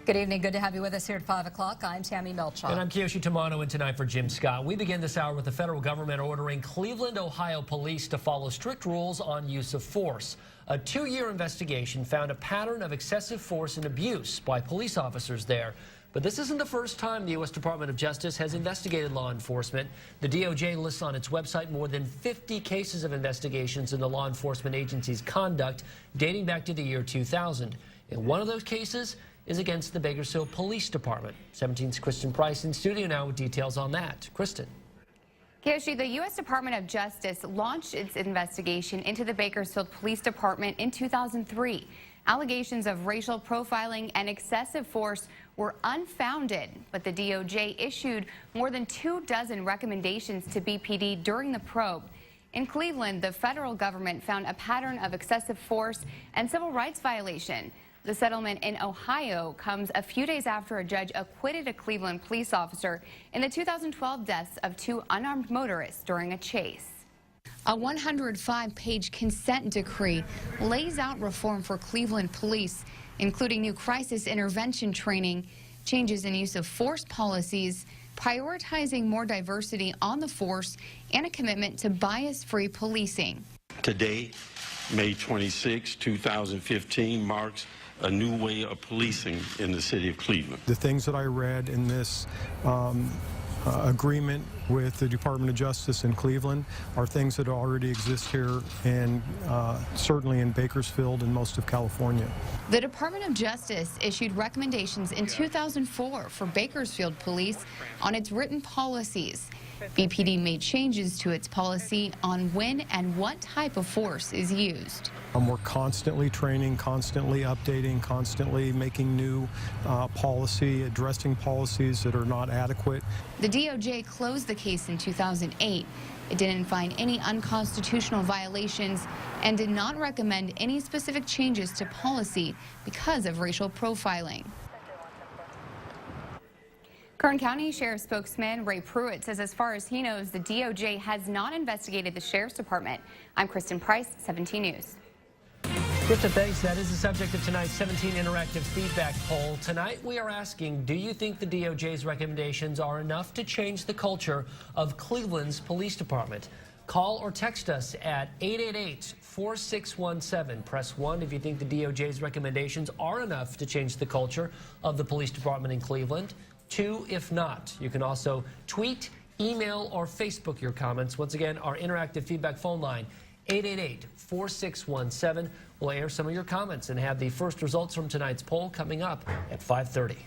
Good evening. Good to have you with us here at 5 o'clock. I'm Tammy Melchon. And I'm Kiyoshi Tamano, and tonight for Jim Scott. We begin this hour with the federal government ordering Cleveland, Ohio police to follow strict rules on use of force. A 2-year investigation found a pattern of excessive force and abuse by police officers there. But this isn't the first time the U.S. Department of Justice has investigated law enforcement. The DOJ lists on its website more than 50 cases of investigations into law enforcement agencies' conduct dating back to the year 2000. In one of those cases is against the Bakersfield Police Department. 17's Kristen Price in studio now with details on that. Kristen. Kiyoshi, the U.S. Department of Justice launched its investigation into the Bakersfield Police Department in 2003. Allegations of racial profiling and excessive force were unfounded, but the DOJ issued more than 24 recommendations to BPD during the probe. In Cleveland, the federal government found a pattern of excessive force and civil rights violation. The settlement in Ohio comes a few days after a judge acquitted a Cleveland police officer in the 2012 deaths of 2 unarmed motorists during a chase. A 105-page consent decree lays out reform for Cleveland police, including new crisis intervention training, changes in use of force policies, prioritizing more diversity on the force, and a commitment to bias-free policing. Today, May 26, 2015, marks a new way of policing in the city of Cleveland. The things that I read in this agreement with the Department of Justice in Cleveland are things that already exist here and certainly in Bakersfield and most of California. The Department of Justice issued recommendations in 2004 for Bakersfield Police on its written policies. BPD made changes to its policy on when and what type of force is used. We're constantly training, constantly updating, constantly making new policy, addressing policies that are not adequate. The DOJ closed the case in 2008. It didn't find any unconstitutional violations and did not recommend any specific changes to policy because of racial profiling. Kern County Sheriff's spokesman Ray Pruitt says as far as he knows, the DOJ has not investigated the Sheriff's Department. I'm Kristen Price, 17 News. Kristen, thanks. That is the subject of tonight's 17 Interactive Feedback Poll. Tonight we are asking, do you think the DOJ's recommendations are enough to change the culture of Cleveland's police department? Call or text us at 888-4617. Press 1 if you think the DOJ's recommendations are enough to change the culture of the police department in Cleveland. 2 if not. You can also tweet, email, or Facebook your comments. Once again, our interactive feedback phone line, 888-4617. We'll air some of your comments and have the first results from tonight's poll coming up at 5:30.